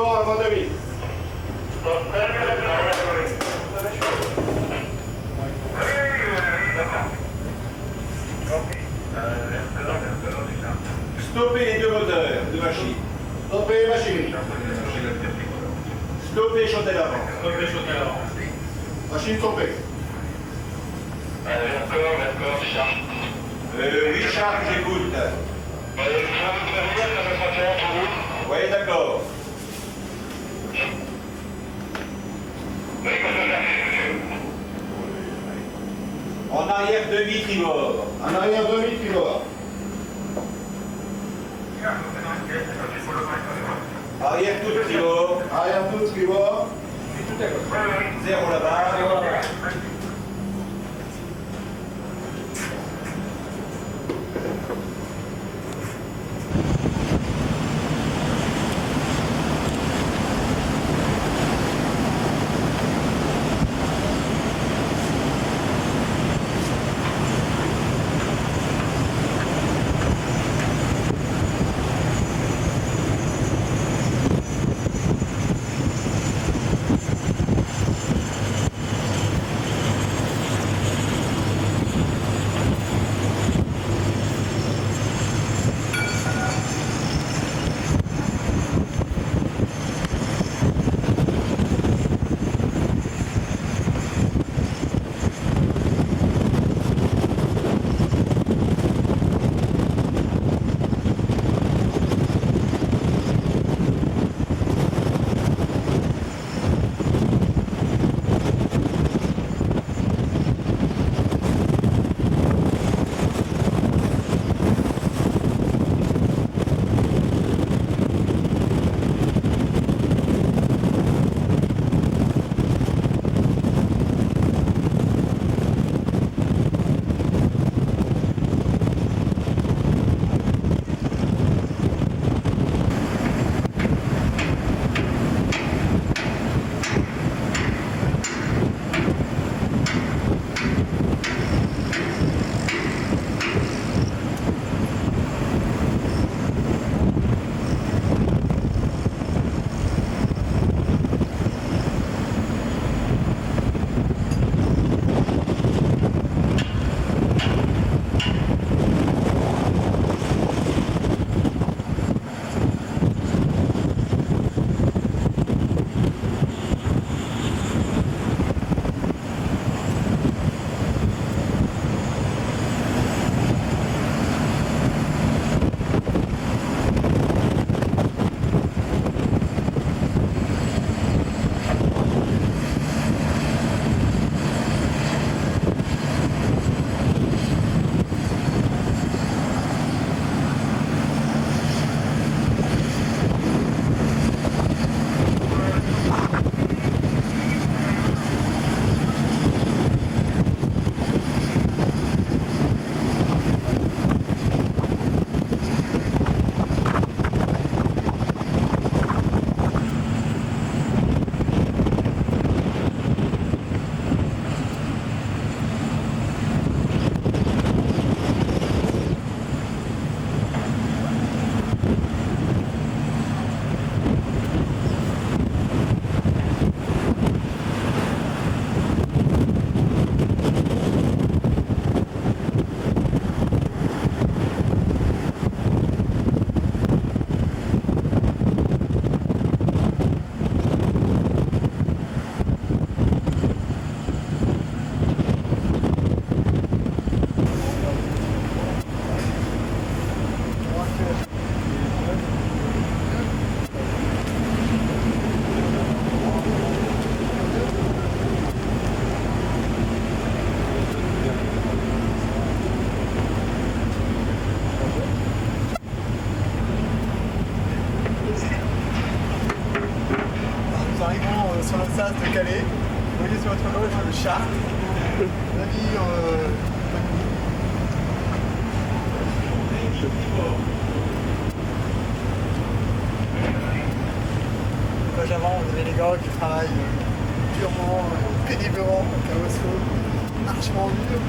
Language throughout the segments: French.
tribord avant de vite. Stoppez les deux moteurs de machine. Stoppez les machines. Stoppez chautez l'avant. Stoppez chautez l'avant. Machine stoppée. D'accord, Oui, Charles, j'écoute. Oui, d'accord. En arrière demi-tribord. En arrière demi-tribord. Arrière tout tribord. Arrière tout tribord. Zéro là-bas. Sur le sas de Calais. Vous voyez sur votre gauche le char. Navire page avant, vous avez les gars qui travaillent durement, péniblement, carrosseau, archement dur.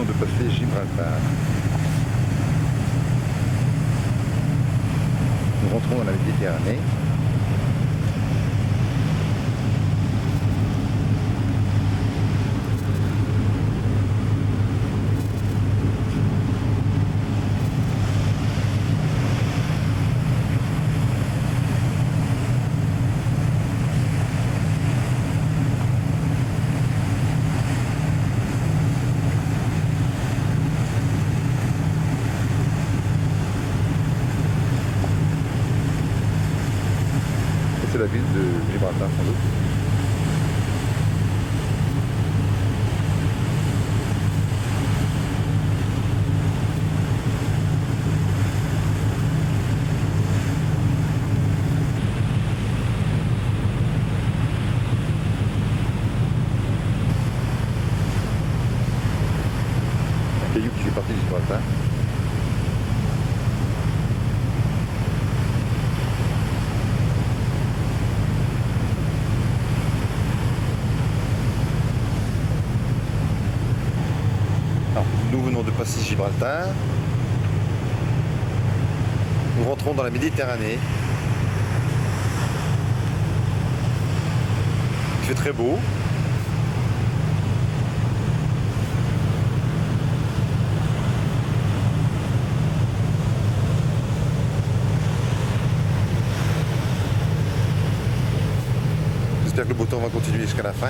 venons de passer Gibraltar. Nous rentrons dans la Méditerranée. C'est la ville de Gibraltar sans doute. Un caillou qui fait partie de Gibraltar. Alors, nous venons de passer Gibraltar. Nous rentrons dans la Méditerranée. Il fait très beau. J'espère que le beau temps va continuer jusqu'à la fin.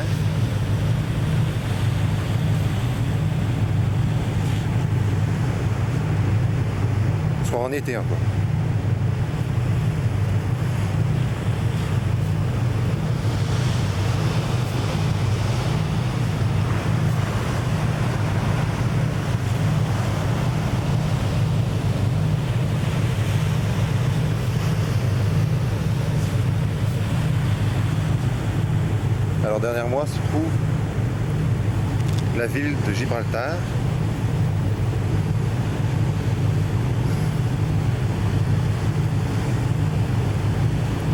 Soit en été encore. Alors derrière moi se trouve la ville de Gibraltar.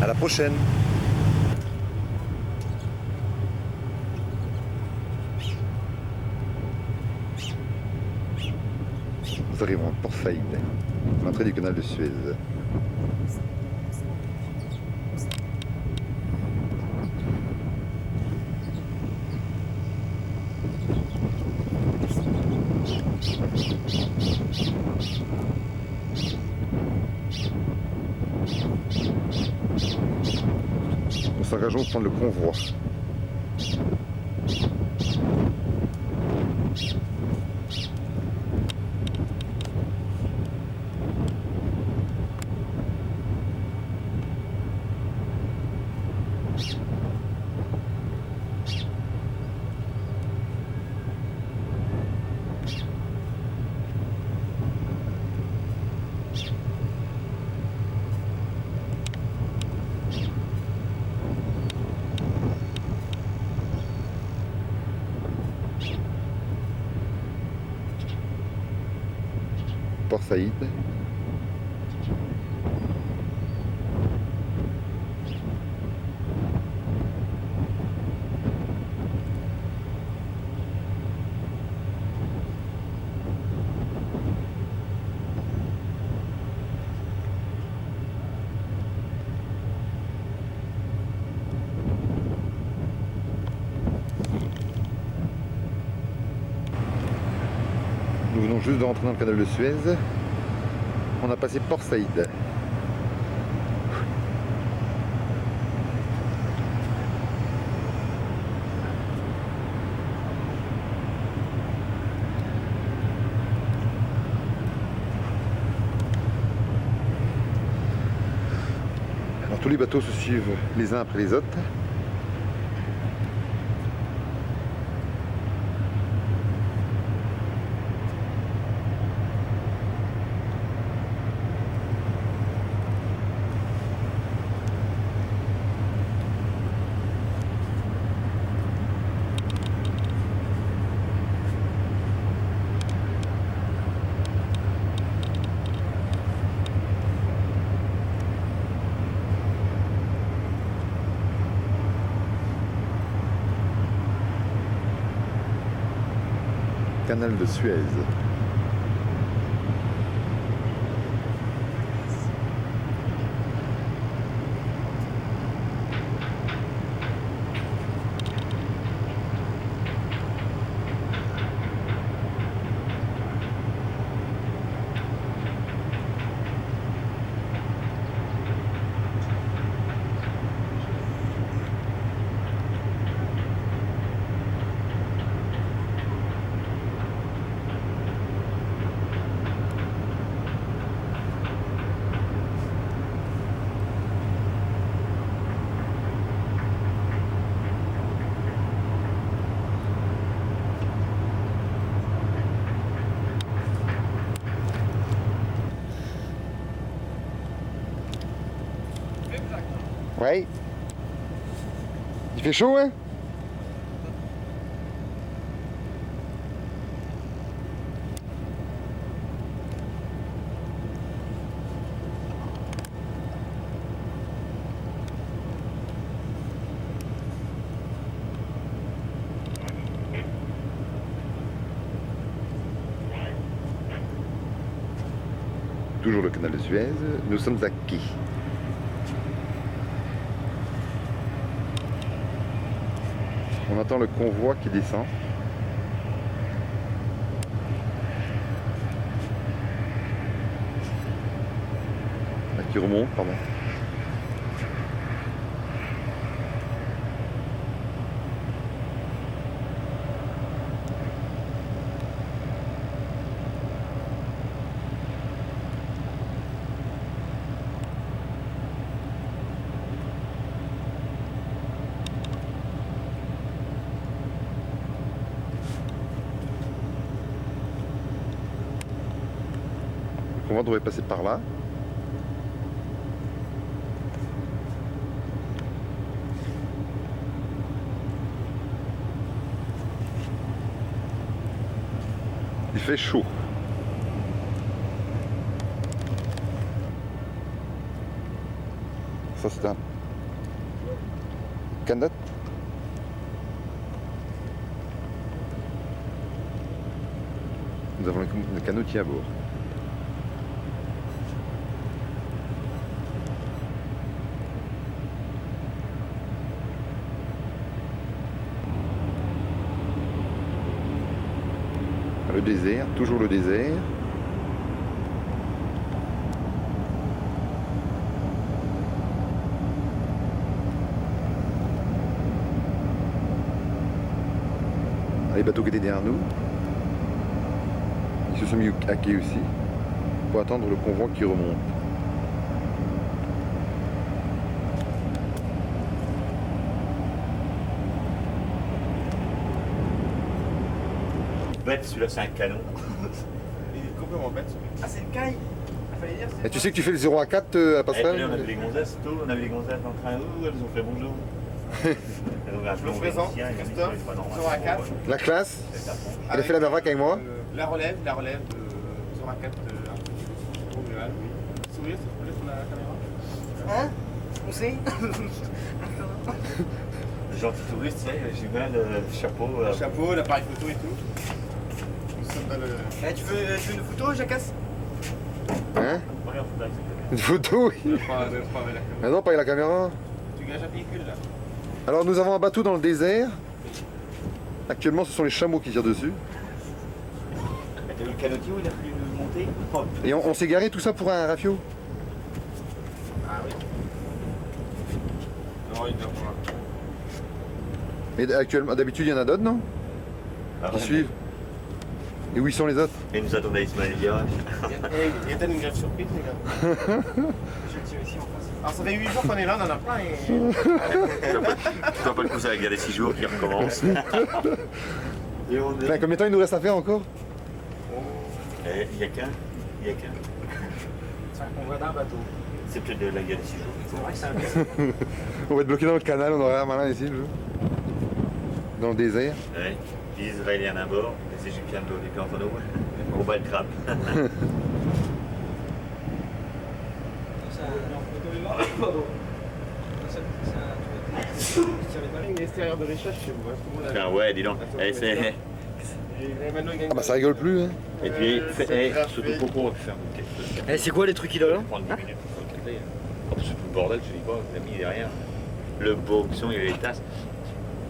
À la prochaine. Nous arrivons à Port Saïd, l'entrée du canal de Suez. Nous s'engageons pour prendre le convoi. Port Saïd. Nous venons juste de rentrer dans le canal de Suez. On a passé Port Saïd. Alors tous les bateaux se suivent les uns après les autres. canal de Suez. Ouais. Il fait chaud, hein? Toujours le canal de Suez. Nous sommes à quai. On attend le convoi qui descend. Qui remonte, pardon. Le convoi devrait passer par là. Il fait chaud. Ça c'est un canot. Nous avons le canotier à bord. Le désert, toujours le désert. Les bateaux qui étaient derrière nous, ils se sont mis à quai aussi pour attendre le convoi qui remonte. Bête, celui-là c'est un canon. Il est complètement bête. Ah, c'est une caille. Il fallait dire. Et tu sais que tu fais le 0 à 4 à Pascal? On avait les gonzesses tôt, on avait les gonzesses dans le train, elles ont fait bonjour. Je me présente, Christophe, 0 à 4. La classe, elle a fait la baraque avec moi. La relève de 0 à 4 Montréal, oui. Sourire, s'il vous plaît, sur la caméra. Hein? On sait? Gentil touriste, tu sais, j'ai bien le chapeau. Le chapeau, l'appareil photo et tout. Nous sommes dans le... Eh, tu veux une photo, Jacasse? Hein? Une photo, oui. Ne pas avec la caméra. Ah non, pas avec la caméra. Tu gages un véhicule là. Alors nous avons un bateau dans le désert. Actuellement ce sont les chameaux qui tirent dessus. T'as vu le canotier où il a pu monter? Hop. Et on s'est garé tout ça pour un rafio. Ah oui. Non, il doit pas. Mais actuellement, d'habitude il y en a d'autres, non? Ah, Qui ouais, suivent. Et où ils sont les autres? Et nous attendait Ismaël Garage. Il y a peut-être une grève surprise, les gars. Je le tire ici en face. Alors ça fait 8 jours qu'on est là, on en a plein et... Je dois pas le coup, ça va garder 6 jours qui recommence. Et on Putain, combien de temps il nous reste à faire encore? Il y a qu'un. C'est un convoi d'un bateau. C'est peut-être de la guerre des 6 jours. C'est vrai que c'est un bateau. On va être bloqué dans le canal, on aurait un malin ici. Dans le désert. Ouais. Les Israéliens à bord, les Égyptiens de l'eau, et puis entre nous, on bat le crabe. L'extérieur de Richard chez vous, hein, tout le monde a... Ah ouais, dis donc. Eh, Et maintenant, il gagne. Ah bah ça rigole plus, hein. Et puis, surtout Coco, on va faire une tête. Eh, c'est quoi les trucs qu'il a là? Prendre 10 minutes pour le calculer. Oh, c'est tout le bordel, je dis pas, il a mis derrière. Le boxon, il y avait les tasses.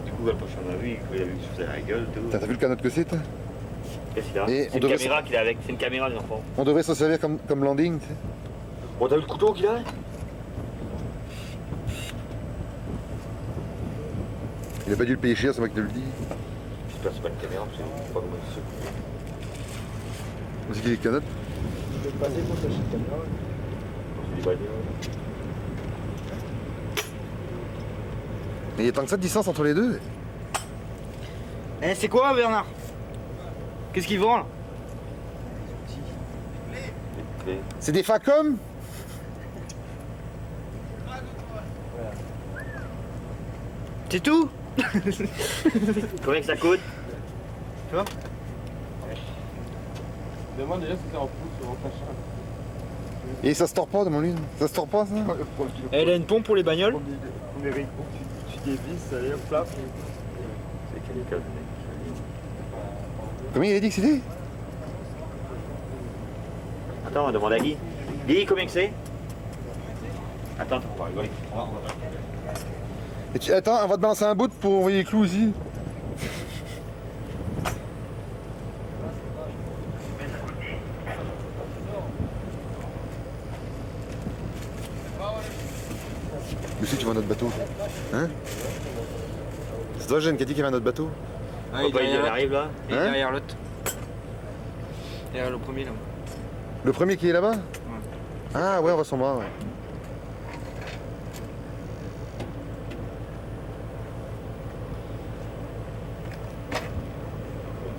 Du coup, le prochain a vu, il a vu que je faisais la gueule, tout. T'as vu le canot que c'est, toi? Qu'est-ce qu'il a? Et C'est on une devrait caméra qu'il a avec, c'est une caméra, les enfants. On devrait s'en servir comme landing, tu sais. Bon, t'as vu le couteau qu'il a? Il a pas dû le payer cher, c'est moi qui te le dis. J'espère que c'est pas une caméra, parce que je sais pas comment il se coupe. On sait qu'il est canot. Tu peux passer pour t'acheter une caméra. C'est des bagnoles. Mais il y a tant que ça de distance entre les deux. Eh, c'est quoi, Bernard? Qu'est-ce qu'il vend là? C'est des Facom. C'est tout? Combien que ça coûte? Demande déjà si c'est en pouce ou en machin. Et ça se tord pas, demande-lui. Ça se tord pas, ça? Elle a une pompe pour les bagnoles? Premier rico, tu dévisses, ça y est, plat. C'est quel cas de mec? Combien il a dit que c'était? Attends, on demande à Guy. Guy, combien que c'est? Attends, on va rigoler. Et attends, on va te balancer un bout pour envoyer les clous aussi. Monsieur, tu vois notre bateau? Hein? C'est toi, Jeanne, qui a dit qu'il y avait un autre bateau? Ah, Papa, il arrive là. Il est Hein? derrière l'autre. Derrière le premier là. Le premier qui est là-bas? Ah ouais, on va s'en voir, ouais.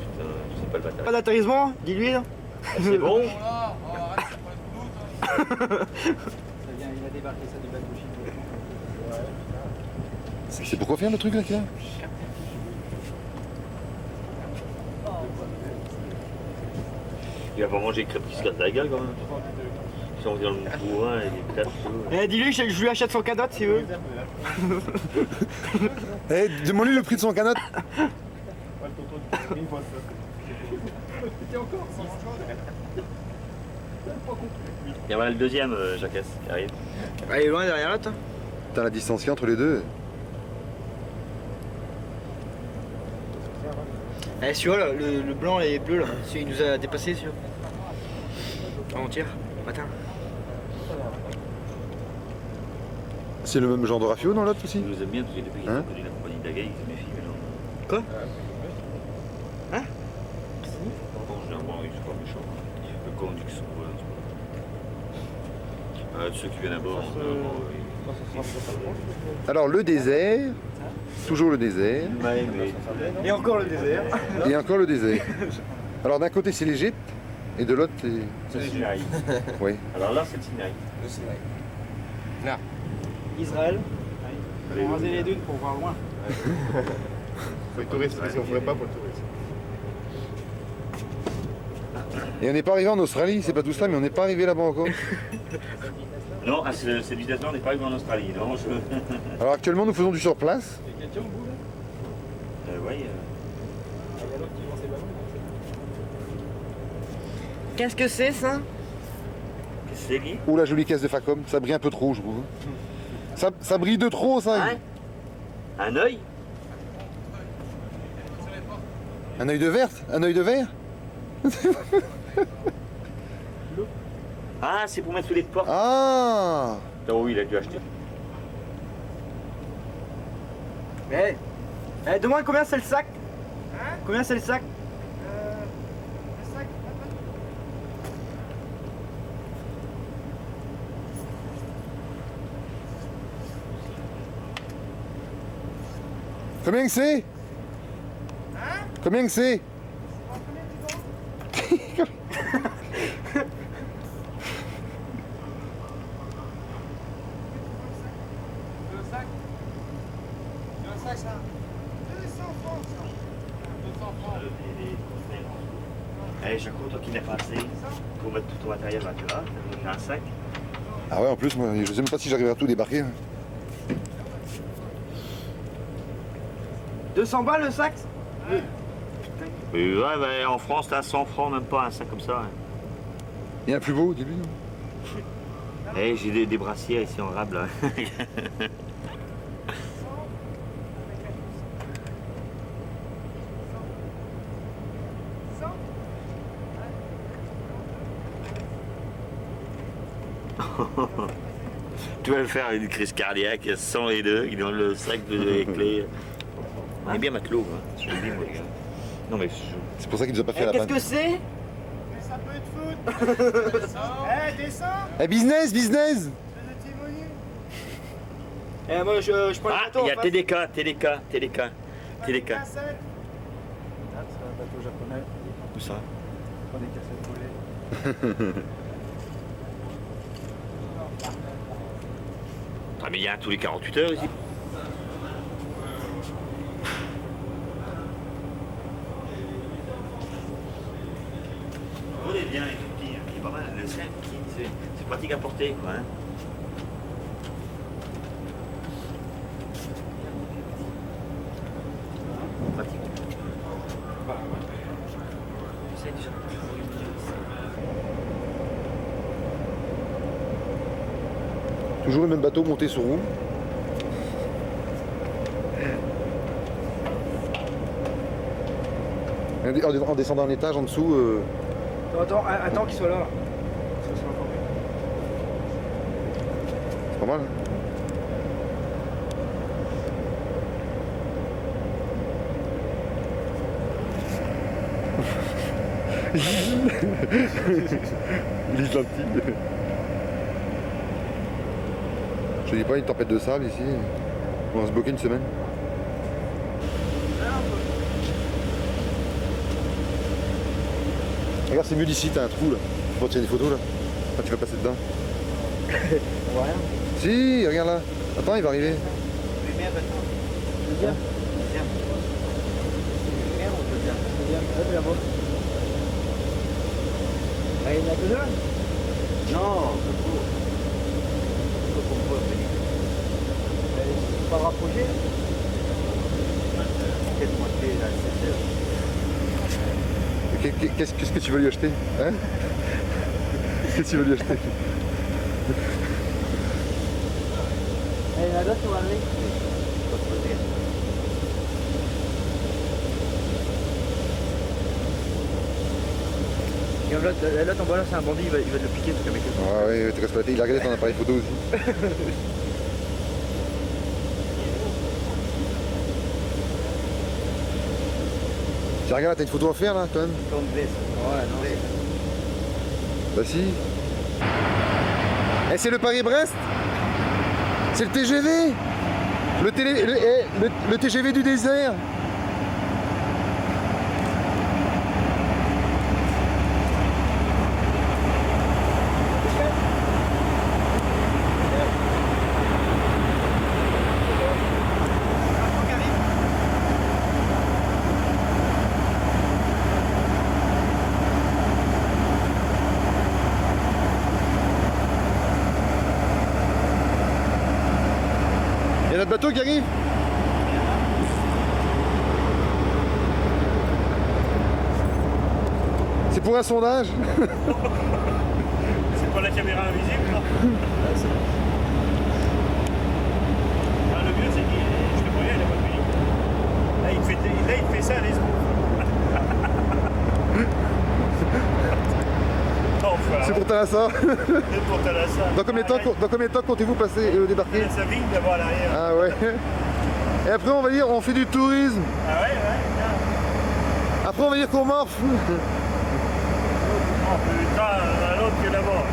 Putain, je sais pas le Pas bâtard. d'atterrissement? Dis-lui là. C'est bon? Ça vient, il a débarqué ça du bateau chinois. C'est pour quoi faire le truc là qu'il y a? Il va pas manger les crêpes qui se cassent la gueule quand même. Ils sont dans le bourrin et les crêpes. Eh, dis-lui que je lui achète son cadeau s'il veut. Eh, demande-lui le prix de son canot. Il y a le deuxième, Jacques, qui arrive. Ah, il est loin derrière l'autre. T'as la distance qu'il y a entre les deux. Eh, celui-là, là, le blanc et bleu là, il nous a dépassé celui-là. Avant-hier, matin. C'est le même genre de rafio dans l'autre aussi? Ils nous aiment bien parce que depuis qu'ils Hein? ont connu la compagnie d'Agaï, ils aiment les filles maintenant. Quoi? Hein? Bon, généralement, ils sont pas méchants. Le con du qui sont ceux qui viennent à bord, généralement, Alors le désert, toujours le désert, Et encore le désert. et encore le désert. Alors d'un côté c'est l'Égypte, et de l'autre c'est... c'est le Sinaï. Oui. Alors là, c'est le Sinaï. Le Sinaï. Israël. Allez, On va raser les dunes pour voir loin. Faut être touriste, parce qu'on ferait pas pour le tourisme. Et on n'est pas arrivé en Australie, c'est pas tout ça, mais on n'est pas arrivé là-bas encore. Non, à cette vitesse-là, on n'est pas arrivé en Australie. Non, Alors actuellement nous faisons du sur-place. ouais, Qu'est-ce que c'est ça? qu'est-ce que c'est, Guy? Ou la jolie caisse de Facom, ça brille un peu trop je trouve. Ça brille de trop ça. Hein? Un œil? Un œil de verte? Un œil de verre? Ah, c'est pour mettre sous les portes. Ah! Oh oui, il a dû acheter. Eh, demande combien c'est le sac? Combien c'est le sac? Combien que c'est? Combien que c'est? Allez, Jaco, toi qui n'es pas assez pour mettre tout ton matériel là, tu vois, t'as donné un sac. Ah ouais en plus moi je sais même pas si j'arriverai à tout débarquer. 200 balles le sac? Mais ouais, bah, en France, t'as 100 francs, même pas un sac comme ça. Hein. Il y a un plus beau, dis-lui. Eh, j'ai des brassières ici en rab là. Tu vas me faire une crise cardiaque, 100 et 2, dans le sac de clés. On est bien matelot, hein. Je le dis, moi, les gars. Non, mais C'est pour ça qu'il nous a pas fait la Qu'est-ce panne. que c'est? Mais ça peut être foot. Eh, descends. Eh, business, business. Le timonier. Eh, moi je prends le ah, bateau. il y a en face. TDK. Ah, c'est un bateau japonais. Où ça? Pas des cassettes volées. Ah, mais il y a un tous les 48 heures ici. On est bien, il est tout petit, hein. Il est pas mal. Le sac, c'est pratique à porter, quoi. Hein. Pratique. C'est déjà. Toujours le même bateau monté sur roue. En descendant un étage en dessous. Attends qu'il soit là. C'est pas mal. Hein. Il est gentil. Je te dis pas une tempête de sable ici. On va se bloquer une semaine. Regarde, c'est mieux d'ici, t'as un trou là. Tu peux tirer des photos là. Quand tu vas passer dedans. On voit rien. Si, regarde là. Attends, il va arriver. Lumière maintenant. Lumière. Lumière, on peut dire. Lumière, là-bas. Ah, il y en a que deux? Non, c'est beau. Pas rapproché? Peut-être monter à 7 heures. Qu'est-ce que tu veux lui acheter? Hein? Qu'est-ce que tu veux lui acheter? Il y en a d'autres qui vont arriver. Là, ton là, c'est un bandit, il va te le piquer, ce mec. Ah oui, t'es casse pas la tête. Il a regardé ton appareil photo aussi. Tiens, regarde, t'as une photo à faire là quand même. Comme veste. Ouais, non. Bah si. Eh, c'est le Paris-Brest. C'est le TGV. Le TGV du désert. Il y a notre bateau qui arrive. C'est pour un sondage. C'est pas la caméra invisible, là. Ah, le mieux, c'est qu'il. Je le voyais, il a pas de musique. Là, il fait ça à l'espace. Enfin, C'est pour Thalassa. c'est pour Thalassa. Dans combien de temps comptez-vous passer débarquer? Sa vigne d'abord à l'arrière. Ah ouais. Et après on va dire on fait du tourisme. Ah ouais, bien. Après on va dire qu'on morfe. Oh putain, l'autre qui est là-bas.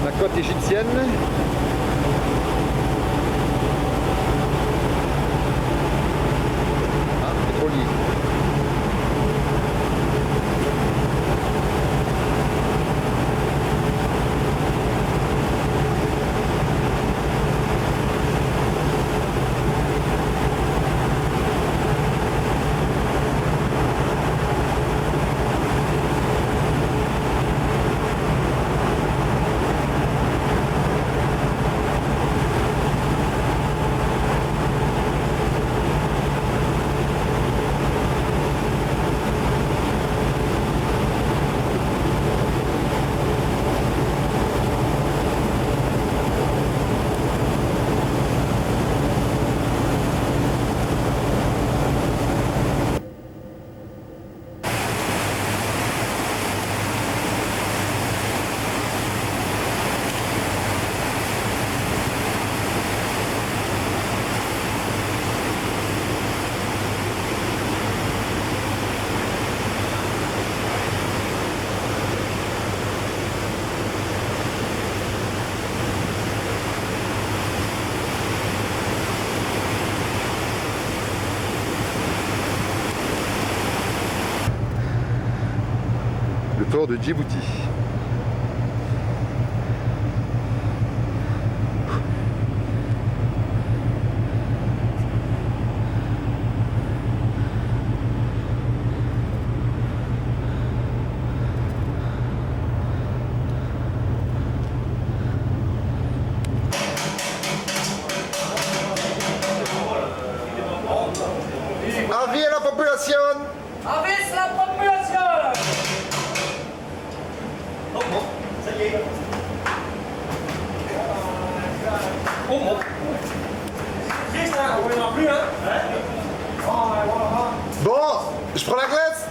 La côte égyptienne. Ah, pétrolier. l'aéroport de Djibouti. Avis à la population! Avis la population! Bon, je prends la glace?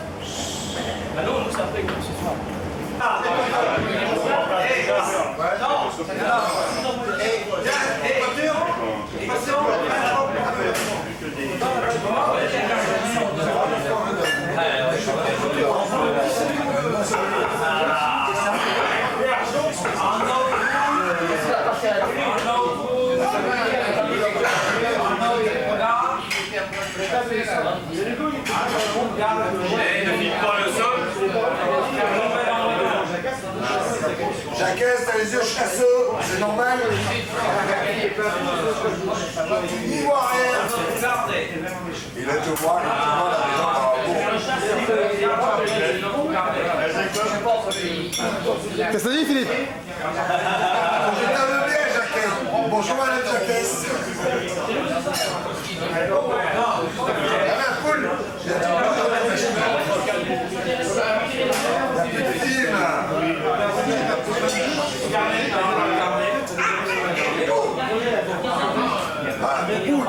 Jacques, t'as les yeux chasseux, c'est normal. N'y voit rien. Il est te voir, il Qu'est-ce que ça dit, Philippe? Je t'aime bien, Jacques. Bonjour, madame Jacques. La poule.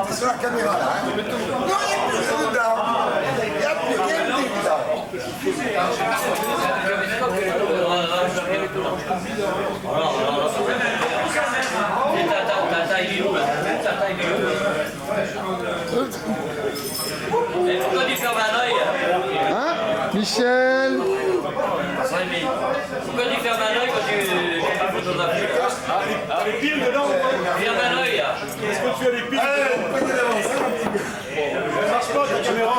T'es sur la caméra là, hein? Non, il n'y a plus rien dedans. Il n'y a plus rien dedans. Pourquoi tu fermes un œil? Hein? Michel? Pourquoi tu fermes un œil quand tu fais des photographies? Les piles dedans, Ferme un œil. est-ce que tu as des piles? Ça marche pas ta caméra.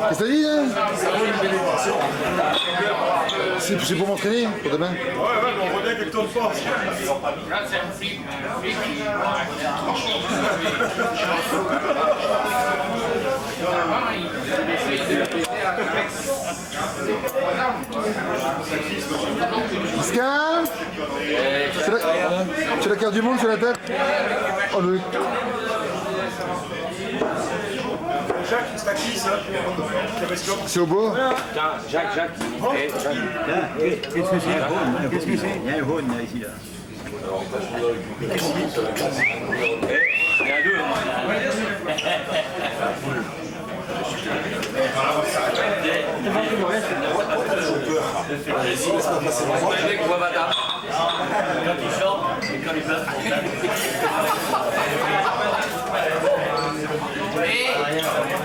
Qu'est-ce que ça dit, hein? C'est pour m'entraîner, pour demain. Ouais, on voit bien qu'elle tourne fort. Pascal? Tu as la carte du monde sur la tête? Oh, le... Jacques, c'est à qui ça? C'est au beau? Jacques. Qu'est-ce que c'est? Il y a un jaune là, ici. Là. Il y a deux.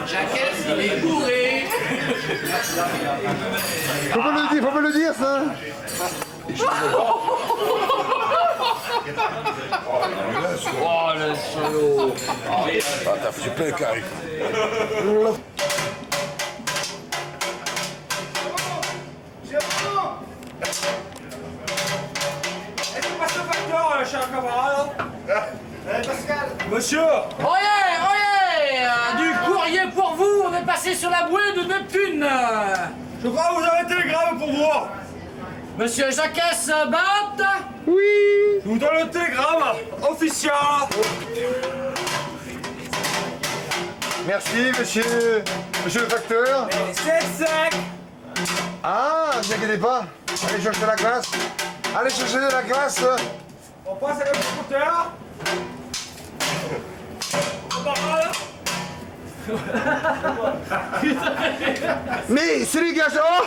Jacques, il est bourré. Faut pas le dire, ça. Oh le salaud. T'as foutu plein le carré. Est-ce que passe le facteur, cher camarade? Monsieur! Oyez, du courrier pour vous, on est passé sur la bouée de Neptune. Je crois que vous avez un télégramme pour moi. Monsieur Jacques Batte. Oui. Je vous donne le télégramme officiel. Merci, monsieur le facteur. C'est sec. Ah, ne vous inquiétez pas. Allez chercher la glace. Allez chercher de la glace. On passe avec le scooter. Camarade. Mais c'est les gars. Oh.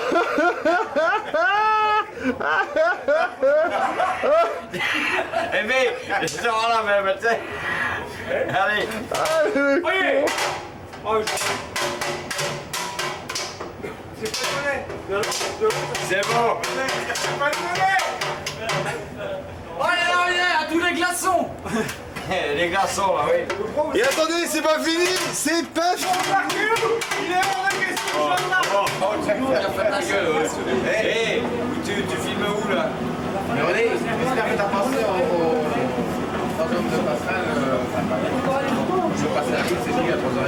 Eh bien, je suis là même, tu sais. Allez. Voyez. C'est bon. Oyez, à tous les glaçons. Les garçons là, oui. Et attendez, c'est pas fini, c'est pas fini. Hé, tu filmes où là? Mais René, j'espère que t'as pensé au troisième de passerelle. Je passe la ville, c'est fini à 3h30.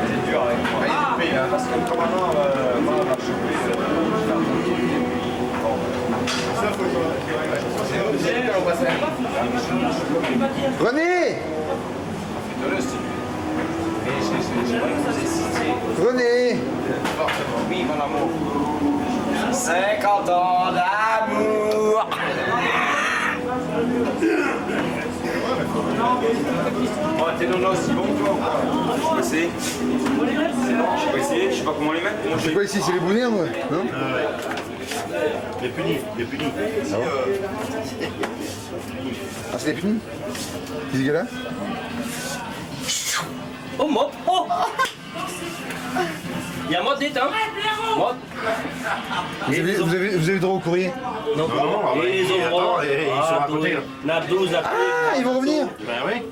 C'est dur avec moi. Parce que normalement, on va choper. René, René. Oui, mon amour. 50 ans d'amour. Oh, t'es non aussi bon toi. Je peux essayer. Je sais pas comment les mettre. C'est quoi ici, c'est les bounières, moi, non? Les punis. Ah, c'est les punis? Qu'est-ce qu'il y a là? Oh, mode. Oh. Il y a mode net, hein. Mode. Vous avez droit au courrier? Non, et les autres. ils sont à côté, là. La 12 après. Ah, ils vont revenir? Ben oui.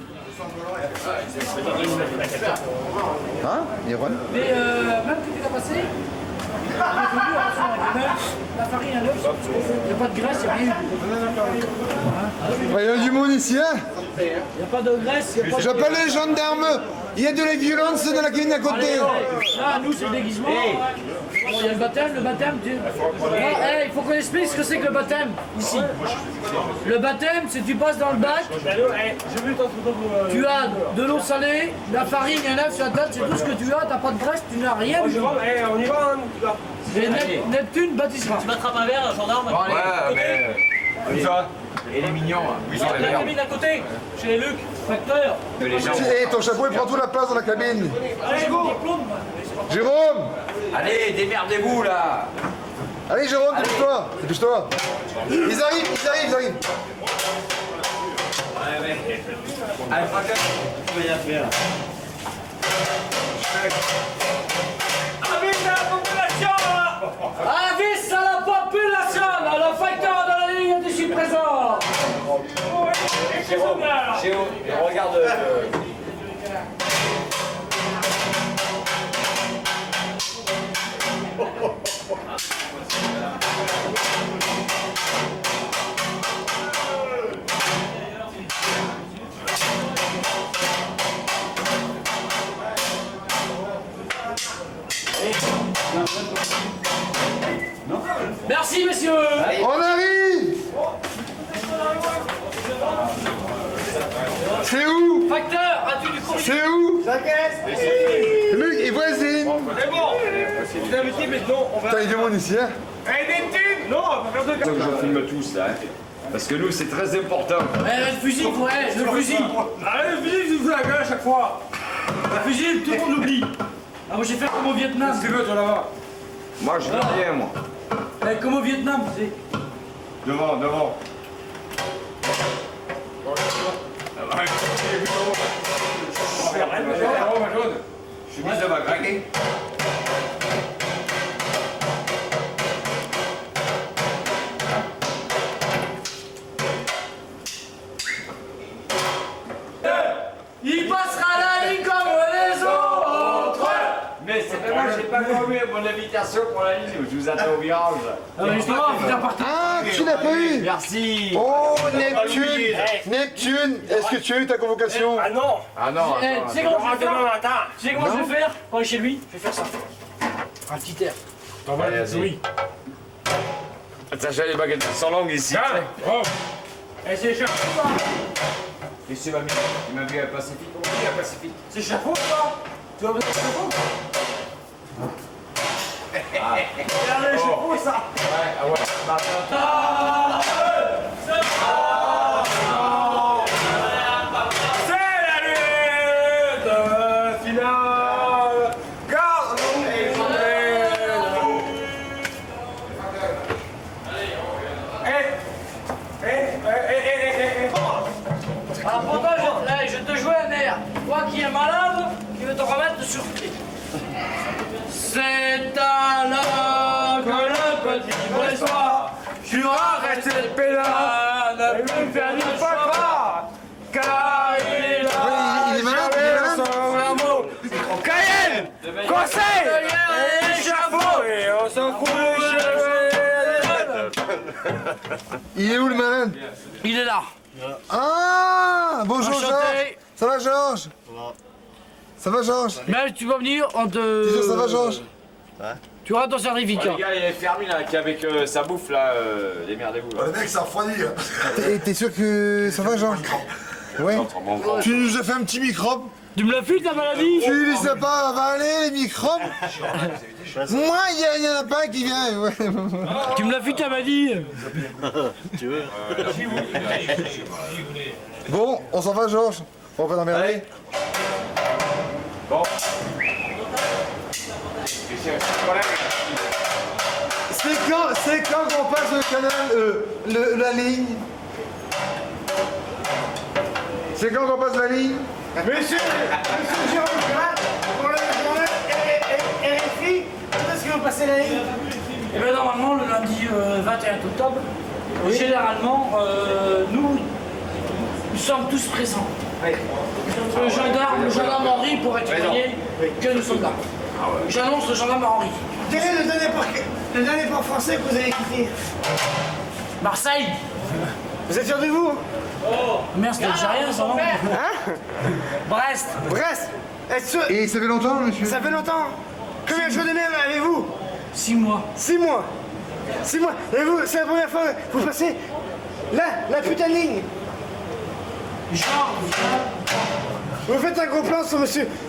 Hein? Il y a quoi? Mais même que tu l'as passé, la farine à l'œuf, il n'y a pas de graisse, il n'y a rien. Il y a du monde ici, hein? Il n'y a pas de graisse, il n'y a pas de... J'appelle les gendarmes. Il y a de la violence dans la cabine à côté. Là, nous, c'est le déguisement. Bon, il y a le baptême, il faut qu'on explique ce que c'est que le baptême, ici. Le baptême, c'est tu passes dans le bac, tu as de l'eau salée, de la farine, un œuf sur la tête, c'est tout ce que tu as, t'as pas de graisse, tu n'as rien du tout. On y va, Et Neptune bâtissera. Tu m'attrapes un verre, gendarme. Ouais, mais. Où ça? Et les mignons, Où sont les La verres? cabine à côté, chez Luc, facteur. Les gens. Hé, ton chapeau, il prend toute la place dans la cabine. Allez, diplôme. Jérôme! Allez, démerdez-vous là! Allez, Jérôme, dépêche-toi! Dépêche-toi! Ils arrivent! Allez, fracas! Avis à la population. Avis à la population, le facteur de la ligne est ici présent. Géo, regarde. Merci, messieurs. On arrive! C'est où? Facteur, as-tu du courrier? C'est où? Luc et voisine! C'est bon. Vous avez dit, mais non, on va. Putain, il y a du monde ici, hein? Eh, Neptune. Non, on va faire deux C'est ça que je filme tous là. Parce que nous, c'est très important. Le fusil, ouais, le fusil. Allez, le fusil, je vous fais la gueule à chaque fois. Le fusil, tout le monde l'oublie. Ah, moi j'ai fait comme au Vietnam. Qu'est-ce que tu veux, toi là-bas? Moi, je veux bien, moi. Comme au Vietnam, tu sais. Devant. Je suis mis, ça va craquer. Il passera la ligne comme les autres. Mais c'est vraiment, j'ai pas connu mon invitation pour la ligne, je vous attends au virage. Ah, mais justement, on fait partie. Ah, tu l'as pas eu? Merci. Oh, Neptune! Neptune, est-ce que tu as eu ta convocation? Ah non. Ah non, Eh, attends. tu sais comment je vais Demain faire? matin. Tu sais comment je vais faire? Quand on est chez lui, je vais faire ça. Un petit air. Allez, vas-y. Oui. T'achètes les baguettes sans langue ici. Oh. Eh, c'est cher. Et c'est ma mère. Il m'a vu à Pacifique. Comment il est à Pacifique? C'est chapeau, toi? Tu vas mettre le chapeau? Regardez le chapeau, ça. Ouais, ah ouais. C'est la lutte finale. Gardons les Alors pour toi, je te jouais un air. Toi qui es malade, qui veut te remettre sur pied. C'est alors que le petit Bressois jura rester pédale et lui faire du papa. Français! Les chapeaux! Et on s'en fout les cheveux! Il est où le malin? Il est là. Ah, bonjour Enchanté. Georges. Ça va Georges? Ça va Georges? Mais tu vas venir, on te... T'es sûr ça va Georges? Tu auras ton certificat. Les gars, il y a Fermi là qui est avec sa bouffe là, démerdez-vous. Le mec, ça refroidit. T'es sûr que ça va Georges? Ouais. Tu nous as fait un petit microbe? Tu me l'as fait ta maladie? Tu les as pas avalés les microbes? Moi, il y en a pas un qui vient. Ouais. Tu me l'as fait ta maladie? Bon, on s'en va Georges. On va t'emmerder. Bon. C'est quand qu'on passe le canal, la ligne? C'est quand qu'on passe la ligne? Monsieur Jérôme Grat, pour le journal RFI, quand est-ce que vous passez la ligne? Eh bien normalement le lundi 21 octobre, généralement nous sommes tous présents. Le gendarme Henri pourrait témoigner que nous sommes là. J'annonce le gendarme Henri. Quel est le dernier port français que vous avez quitté? Marseille. Vous êtes sûr de vous? Merde, c'était déjà rien ça, non? Hein? Brest. Brest. Êtes sûr? Et ça fait longtemps monsieur? Ça fait longtemps. Combien de jours de même avez-vous? 6 mois. 6 mois. 6 mois. Et vous, c'est la première fois que vous passez la putain de ligne. Genre, Vous faites un gros plan sur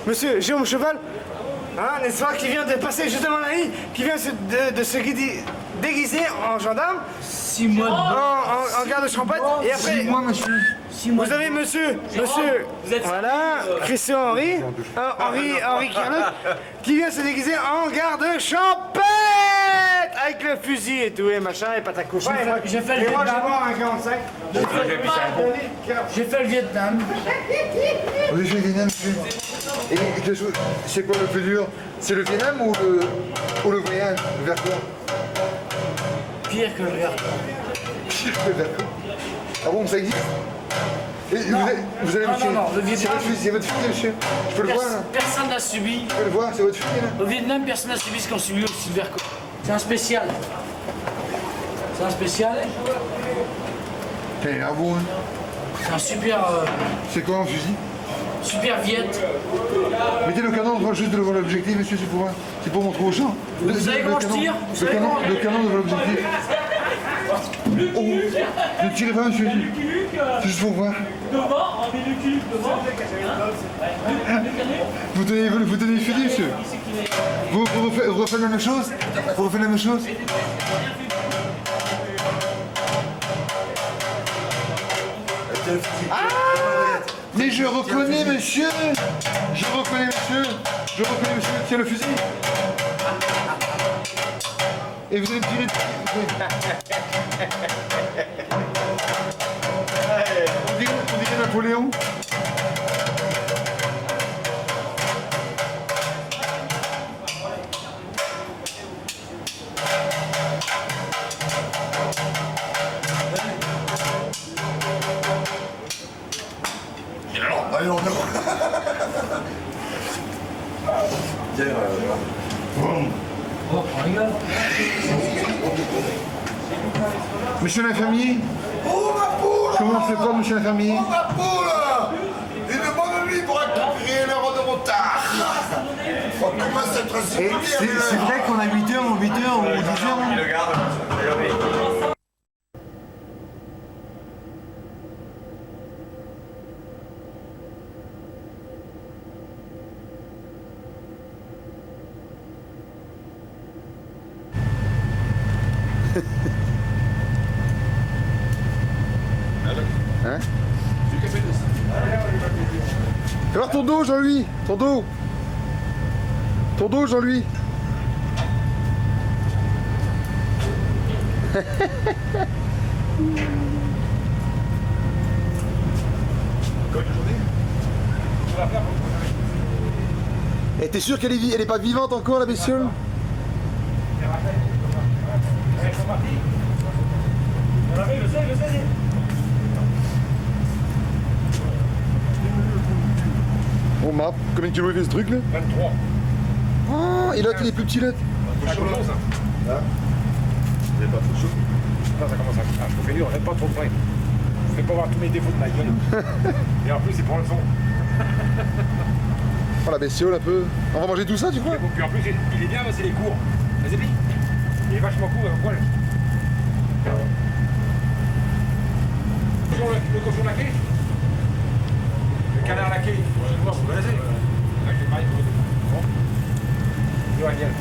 monsieur Jérôme Cheval, hein, n'est-ce pas, qui vient de passer justement la ligne, qui vient de se déguiser en gendarme, 6 mois de... en garde de champagne, et après, 6 mois monsieur. 6 mois vous avez monsieur, voilà, Christian Henri Carnot, qui vient se déguiser en garde champêtre, avec le fusil et tout, et machin, et patacouche. J'ai fait le Et moi, je vais Vietnam. boire un 45. J'ai fait le Vietnam. Vous avez fait le Vietnam monsieur? Et quelque chose, c'est quoi le plus dur? C'est le Vietnam ou le voyage vers quoi? Pire que le Vietnam. D'accord. Ah bon, ça existe? Et vous allez Non, monsieur? non, le Vietnam. C'est votre fusil monsieur? Je peux le voir là? Personne n'a subi. Je peux le voir, c'est votre fusil là? Au Vietnam, personne n'a subi ce qu'on subit au Silverco. C'est un spécial. C'est un spécial. T'as l'air bon hein? C'est un super... C'est quoi un fusil? super Viet. Mettez le canon juste devant l'objectif, monsieur, c'est pour montrer au champ. Vous savez comment je tire? Le canon devant l'objectif. Oh, ne tirez pas, monsieur. C'est juste pour voir. Vous tenez le fusil, monsieur. Vous refaites la même chose? Vous refaites la même chose? Mais je reconnais, monsieur. Je reconnais, monsieur. Tiens le fusil. Et vous allez me tirer on dirait Napoléon. Allez, on verra. Oh, on rigole. Monsieur l'infirmier. Oh ma poule! Comment c'est pas, monsieur l'infirmier? Oh ma poule! Une bonne nuit pour récupérer l'heure de retard. On commence à être si bien. C'est vrai qu'on a 8h ou 10h. Le garde. Hein? Fais voir ton dos, Jean-Louis. Ton dos. Ton dos, Jean-Louis. Et t'es sûr qu'elle est pas vivante encore, la bestiole? Bon, Marc, combien de kilos il fait ce truc là? 23. Oh, et l'autre, il est plus petit, l'autre. Ça commence, hein. Vous n'avez pas trop chaud? Là, ça commence à chauffer dur, on n'est pas trop près. Je vais pas voir tous mes défauts de ma gueule. Et en plus, c'est pour le son. Oh, la bestiole, un peu. On va manger tout ça, tu crois? Puis en plus, il est bien, c'est les cours. Vas-y, vite. Il est vachement court, un poil. Le cochon laqué? Le canard laqué? Vous connaissez? Bon. Et Daniel.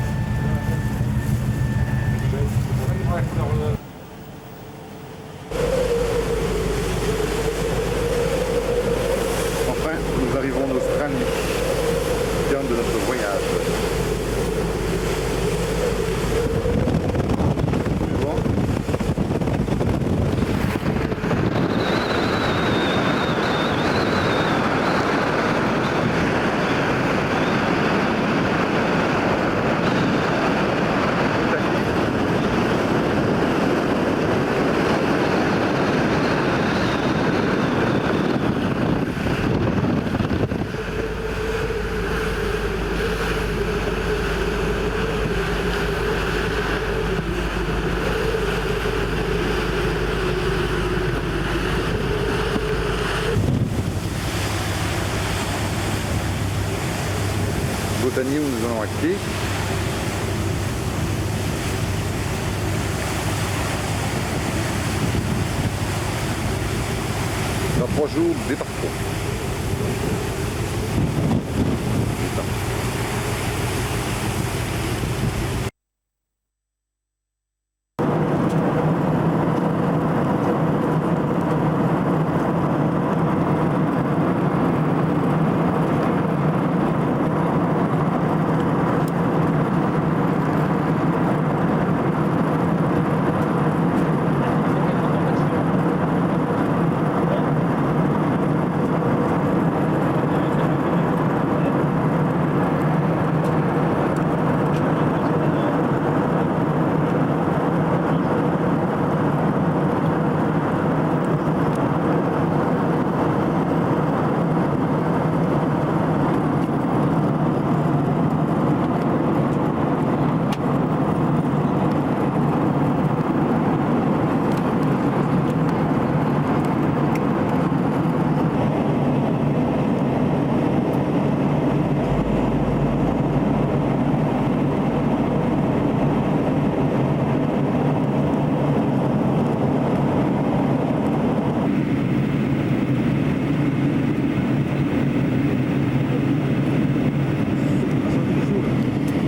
Enfin, nous arrivons en Australie. Terme de notre voyage. Bon. Botanie où nous allons à quai. Dans 3 jours, débarquons.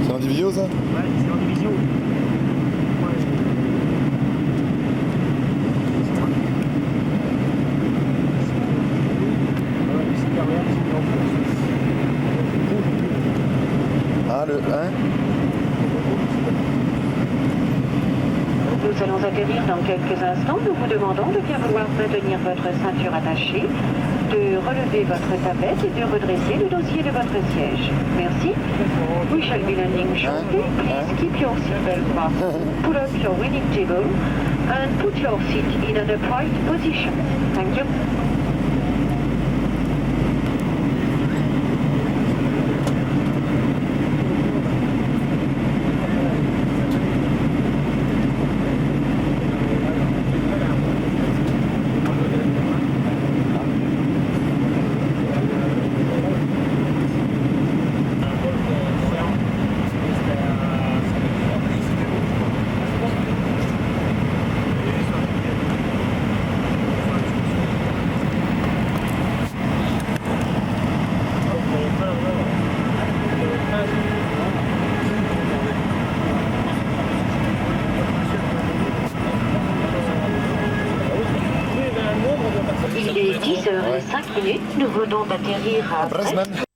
C'est en division ça? Ouais, c'est en division. Ah, le 1. Nous allons atterrir dans quelques instants. Nous vous demandons de bien vouloir maintenir votre ceinture attachée, de relever votre tablette et de redresser le dossier de votre siège. Merci. We shall be landing shortly. Please keep your seatbelt fastened, pull up your reading table, and put your seat in an upright position. Thank you. Il est 10h05. Nous venons d'atterrir à Brest.